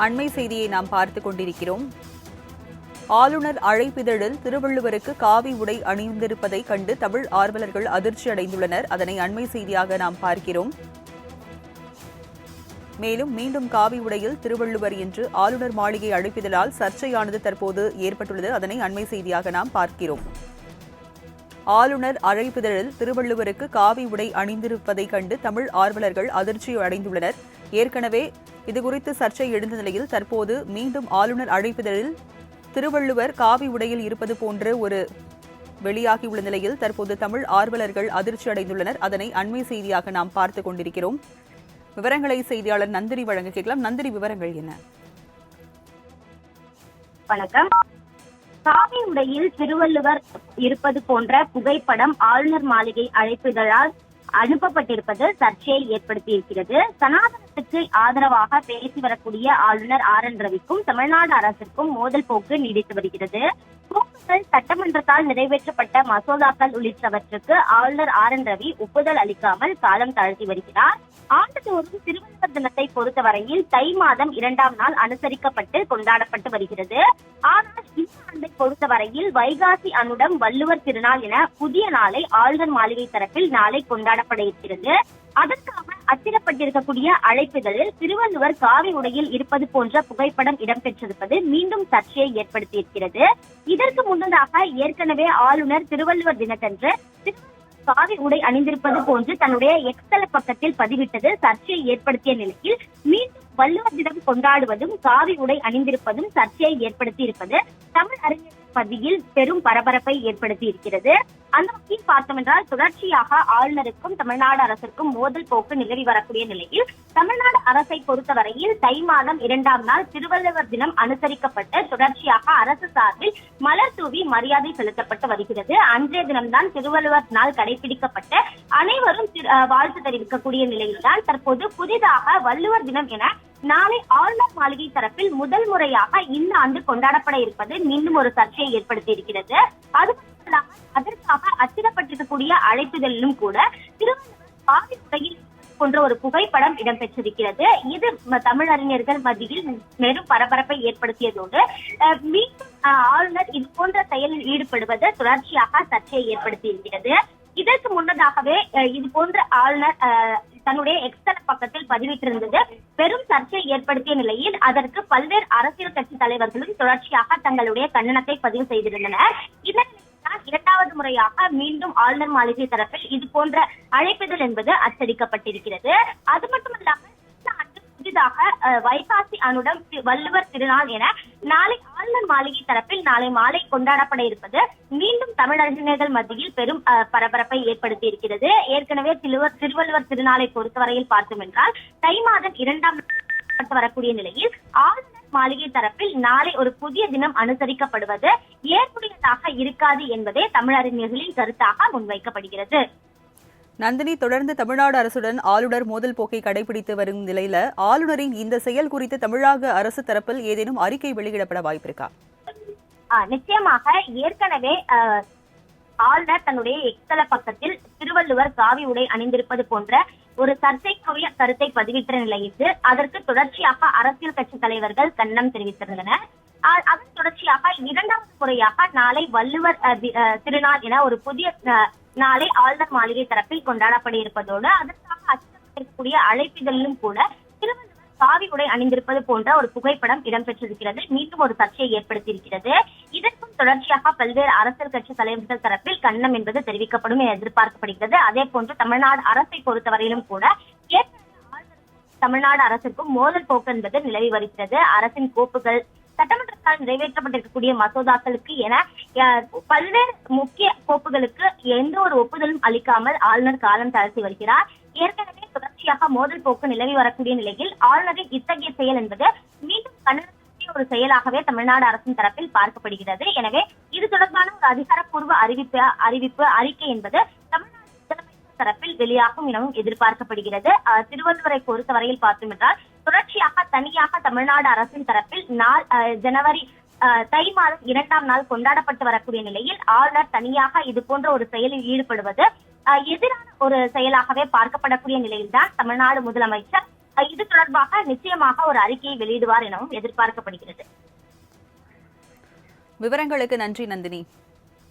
அண்மை செய்தியை நாம் பார்த்துக் கொண்டிருக்கிறோம். ஆளுநர் அழைப்பிதழில் திருவள்ளுவருக்கு காவி உடை அணிந்திருப்பதை கண்டு தமிழ் ஆர்வலர்கள் அதிர்ச்சி அடைந்துள்ளனர். அதனை அண்மை செய்தியாக நாம் பார்க்கிறோம். மேலும் மீண்டும் காவி உடையில் திருவள்ளுவர் என்று ஆளுநர் மாளிகை அழைப்பிதழால் சர்ச்சையானது தற்போது ஏற்பட்டுள்ளது. அதனை அண்மை செய்தியாக நாம் பார்க்கிறோம். ஆளுநர் அழைப்பிதழில் திருவள்ளுவருக்கு காவி உடை அணிந்திருப்பதை கண்டு தமிழ் ஆர்வலர்கள் அதிர்ச்சி அடைந்துள்ளனர். ஏற்கனவே இதுகுறித்து சர்ச்சை எழுந்த நிலையில் தற்போது மீண்டும் ஆளுநர் அழைப்பிதழில் திருவள்ளுவர் காவி உடையில் இருப்பது போன்ற ஒரு வெளியாகியுள்ள நிலையில் தற்போது தமிழ் ஆர்வலர்கள் அதிர்ச்சி அடைந்துள்ளனர். அதனை அண்மை செய்தியாக நாம் பார்த்துக் கொண்டிருக்கிறோம். விவரங்களை செய்தியாளர் நந்தினி வழங்க கேட்கலாம். நந்தினி, விவரங்கள் என்ன? வணக்கம். காவி உடையில் திருவள்ளுவர் இருப்பது போன்ற புகைப்படம் ஆளுநர் மாளிகை அழைப்பிதழால் அனுப்பப்பட்டிருப்பது சர்ச்சையை ஏற்படுத்தியிருக்கிறது. சனாதனத்துக்கு ஆதரவாக பேசி வரக்கூடிய ஆளுநர் RN ரவிக்கும் தமிழ்நாடு அரசிற்கும் மோதல் போக்கு நீடித்து வருகிறது. போக்குகள் சட்டமன்றத்தால் நிறைவேற்றப்பட்ட மசோதாக்கள் உள்ளிட்டவற்றுக்கு ஆளுநர் RN ரவி ஒப்புதல் அளிக்காமல் காலம் தாழ்த்தி வருகிறார். ஆண்டுதோறும் திருவள்ளுவர் தினத்தை பொறுத்தவரையில் தை மாதம் 2ஆம் நாள் அனுசரிக்கப்பட்டு கொண்டாடப்பட்டு வருகிறது. ஆனால் இந்த ஆண்டை பொறுத்தவரையில் வைகாசி அனுடம் வள்ளுவர் திருநாள் என புதிய நாளை ஆளுநர் மாளிகை தரப்பில் நாளை கொண்டாடப்பட இருக்கிறது. அதற்காக அச்சிடப்பட்டிருக்கக்கூடிய அழைப்பிதழில் திருவள்ளுவர் காவி உடையில் இருப்பது போன்ற புகைப்படம் இடம்பெற்றிருப்பது மீண்டும் சர்ச்சையை ஏற்படுத்தியிருக்கிறது. இதற்கு முன்னதாக ஏற்கனவே ஆளுநர் திருவள்ளுவர் தினத்தன்று காவி உடை அணிந்திருப்பது போன்று தன்னுடைய எக்ஸ்தல பக்கத்தில் பதிவிட்டது சர்ச்சையை ஏற்படுத்திய நிலையில் மீண்டும் வள்ளுவர் தினம் கொண்டாடுவதும் காவி உடை அணிந்திருப்பதும் சர்ச்சையை ஏற்படுத்தி இருப்பது தமிழ் அறிஞர் மத்தியில் பெரும் பரபரப்பை ஏற்படுத்தி இருக்கிறது. அந்த வகையில் பார்த்தோம் என்றால் தொடர்ச்சியாக ஆளுநருக்கும் தமிழ்நாடு அரசிற்கும் மோதல் போக்கு நிலவி வரக்கூடிய நிலையில் தமிழ்நாடு அரசை பொறுத்தவரையில் தை மாதம் 2ஆம் நாள் திருவள்ளுவர் தினம் அனுசரிக்கப்பட்டு தொடர்ச்சியாக அரசு சார்பில் மலர் தூவி மரியாதை செலுத்தப்பட்டு வருகிறது. அன்றைய தினம்தான் திருவள்ளுவர் நாள் கடைபிடிக்கப்பட்டு அனைவரும் வாழ்த்து தெரிவிக்கக்கூடிய நிலையில்தான் தற்போது புதிதாக வள்ளுவர் தினம் என நாளை ஆளுநர் மாளிகை தரப்பில் முதல் முறையாக இந்த ஆண்டு கொண்டாடப்பட இருப்பது மீண்டும் ஒரு சர்ச்சையை ஏற்படுத்தி இருக்கிறது. அது அதற்காக அச்சிடப்பட்டிருக்கக்கூடிய அழைப்பிதழிலும் கூட திருவள்ளுவர் காவி உடையில் போன்ற ஒரு புகைப்படம் இடம்பெற்றிருக்கிறது. இது தமிழறிஞர்கள் மத்தியில் பெரும் பரபரப்பை ஏற்படுத்தியதோடு மீண்டும் ஆளுநர் இது போன்ற செயலில் ஈடுபடுவது தொடர்ச்சியாக சர்ச்சையை ஏற்படுத்தி இருக்கிறது. இதற்கு முன்னதாகவே இது போன்ற ஆளுநர் தன்னுடைய எக்ஸ்தல பக்கத்தில் பதிவிட்டிருந்தது பெரும் சர்ச்சையை ஏற்படுத்திய நிலையில் அதற்கு பல்வேறு அரசியல் கட்சி தலைவர்களும் தொடர்ச்சியாக தங்களுடைய கண்டனத்தை பதிவு செய்திருந்தனர். இதன் இரண்டாவது முறையாக மீண்டும் ஆளுநர் மாளிகை தரப்பில் இது போன்ற அழைப்பிதழ் என்பது அச்சடிக்கப்பட்டிருக்கிறது. அது மட்டுமல்லாமல் புதிதாக வைகாசி அனுடம் வள்ளுவர் திருநாள் என நாளை ஆளுநர் மாளிகை தரப்பில் நாளை மாலை கொண்டாடப்பட இருப்பது மீண்டும் தமிழறிஞர்கள் மத்தியில் பெரும் பரபரப்பை ஏற்படுத்தி இருக்கிறது. ஏற்கனவே திருவள்ளுவர் திருநாளை பொறுத்தவரையில் பார்த்தோம் என்றால் தை மாதம் 2ஆம் நாள் வரக்கூடிய நிலையில் ஆளுநர் மாளிகை தரப்பில் நாளை ஒரு புதிய தினம் அனுசரிக்கப்படுவது ஏற்புடையதாக இருக்காது என்பதே தமிழறிஞர்களின் கருத்தாக முன்வைக்கப்படுகிறது. நந்தினி, தொடர்ந்து தமிழ்நாடு அரசுடன் ஆளுநர் மோதல் போக்கை கடைபிடித்து வரும் நிலையில ஆளுநரின் இந்த செயல் குறித்து தமிழக அரசு தரப்பில் ஏதேனும் அறிக்கை வெளியிடப்பட வாய்ப்பிருக்கா? நிச்சயமாக ஏற்கனவே ஆளுநர் தன்னுடைய எக்ஸ்தல பக்கத்தில் திருவள்ளுவர் காவி உடை அணிந்திருப்பது போன்ற ஒரு சர்ச்சைக்குரிய கருத்தை பதிவிட்ட நிலையில் அதற்கு தொடர்ச்சியாக அரசியல் கட்சி தலைவர்கள் கண்டனம் தெரிவித்திருந்தனர். அதன் தொடர்ச்சியாக 2ஆவது முறையாக நாளை வள்ளுவர் திருநாள் என ஒரு புதிய நாளை ஆளுநர் மாளிகை தரப்பில் கொண்டாடப்பட இருப்பதோடு அதற்காக அச்சிடப்பட்டிருக்கக்கூடிய அழைப்பிதழிலும் கூட திருவள்ளுவர் காவி உடை அணிந்திருப்பது போன்ற ஒரு புகைப்படம் இடம்பெற்றிருக்கிறது. மீண்டும் ஒரு சர்ச்சையை ஏற்படுத்தியிருக்கிறது. இதற்கும் தொடர்ச்சியாக பல்வேறு அரசியல் கட்சி தலைவர்கள் தரப்பில் கண்டனம் என்பது தெரிவிக்கப்படும் என எதிர்பார்க்கப்படுகிறது. அதே போன்று தமிழ்நாடு அரசை பொறுத்தவரையிலும் கூட தமிழ்நாடு அரசுக்கும் மோதல் போக்கு என்பது நிலவி வருகிறது. அரசின் கோப்புகள் சட்டமன்றத்தால் நிறைவேற்றப்பட்டிருக்கக்கூடிய மசோதாக்களுக்கு என பல்வேறு முக்கிய கோப்புகளுக்கு எந்த ஒரு ஒப்புதலும் அளிக்காமல் ஆளுநர் காலம் தாழ்த்தி வருகிறார். ஏற்கனவே தொடர்ச்சியாக மோதல் போக்கு நிலவி வரக்கூடிய நிலையில் ஆளுநரின் இத்தகைய செயல் என்பது மீண்டும் கண்டனத்திற்குரிய ஒரு செயலாகவே தமிழ்நாடு அரசின் தரப்பில் பார்க்கப்படுகிறது. எனவே இது தொடர்பான ஒரு அதிகாரப்பூர்வ அறிவிப்பு அறிக்கை என்பது தமிழ்நாடு முதலமைச்சர் தரப்பில் வெளியாகும் எனவும் எதிர்பார்க்கப்படுகிறது. திருவள்ளுவரை பொறுத்தவரையில் பார்த்தோம் என்றால் தொடர்ச்சியாக தனியாக தமிழ்நாடு அரசின் தரப்பில் ஜனவரி தை மாதம் 2ஆம் நாள் கொண்டாடப்பட்டு வரக்கூடிய நிலையில் ஆளுநர் தனியாக இது போன்ற ஒரு செயலில் ஈடுபடுவது எதிரான ஒரு செயலாகவே பார்க்கப்படக்கூடிய நிலையில்தான் தமிழ்நாடு முதலமைச்சர் இது தொடர்பாக நிச்சயமாக ஒரு அறிக்கையை வெளியிடுவார் எனவும் எதிர்பார்க்கப்படுகிறது. விவரங்களுக்கு நன்றி நந்தினி.